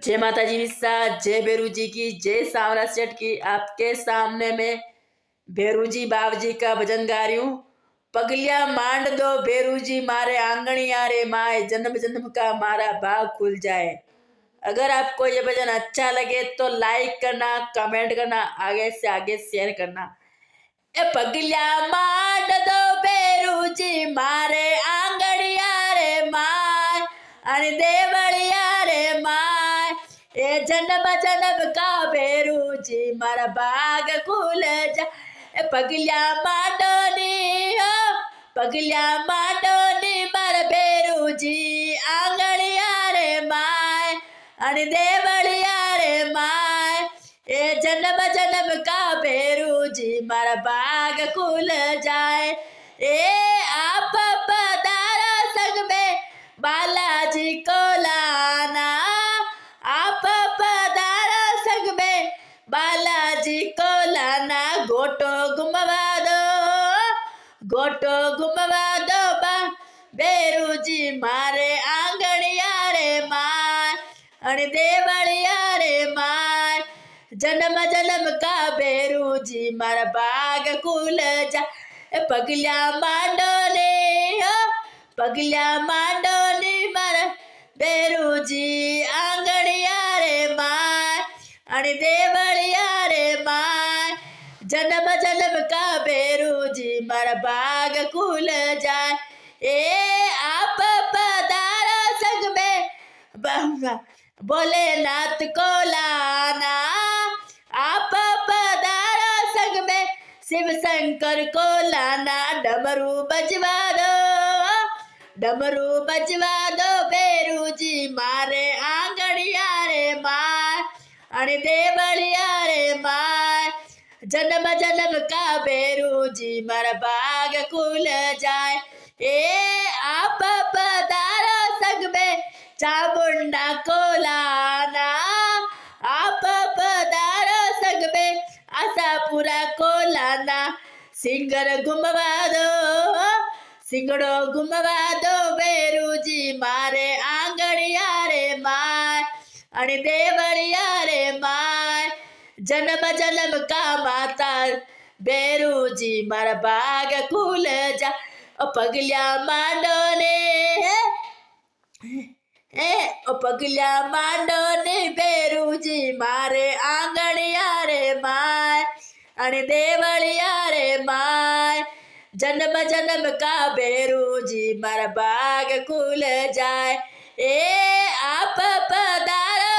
जय माता जी विसा, जय भैरू जी की, जय सांवरा सेठ की। आपके सामने में भैरू जी बाब जी का भजन गा रही हूँ। पगलिया मांड दो भैरू जी मारे आंगणिया रे माए, जन्म जन्म का मारा भाग खुल जाए। अगर आपको ये भजन अच्छा लगे तो लाइक करना, कमेंट करना, आगे से आगे शेयर करना। ए पगलिया मांड दो भैरू जी मारे आंगणिया रे माए, अरे देवलिया रे माए, ए जन्म जन्म का भैरू जी मारा बाग खुल जा। ए पगलिया मांडोनी हो, पगलिया मांडोनी मारा भैरू जी आंगणिया रे माए, अरे देवलिया रे माए, ए जन्म जन्म का भैरू जी मारा बाग खुल जाए। ए आप पधारो संग में बालाजी को लाना, आप पधारो संग में बालाजी को लाना। गोटो घुमवा दो, गोटो घुमवा दो बा भैरू जी मारे आंगणिया रे माए, अरे देवलिया रे माए, जन्म जन्म का भैरू जी मारा बाग खुल जा। पगलिया मांडो ने हो, पगलिया मांडो ने मारा भैरू जी आंगणिया रे माए, अरे देवलिया रे माए, जन्म जन्म का भैरू जी मारा बाग खुल जाए। ए आप पधारो संग में भोलेनाथ को लाना, आप पधारो संग में शिव शंकर को लाना। डमरू बजवा दो, डमरू बजवा दो भैरू जी मारे आंगणिया रे माए, अरे देवलिया रे माए, जन्म जन्म का भैरू जी मारा बाग खुल जाए। ए आप पधारो संग में चामुंडा को लाना, आप पधारो संग में आशापुरा को लाना। सिंगर घुमवा दो, सिंगड़ो घुमवा दो भैरू जी मारे आंगणिया रे माए, अरे देवलिया रे माए, जन्म जन्म का माता भैरू जी मारा बाग खुल जा। पगलिया मांडो ने ओ पगलिया मांडो ने भैरू जी मारे आंगणिया रे माए, अरे देवलिया रे माए, जन्म जन्म का भैरू जी मारा बाग खुल जाए। ए आप पधारो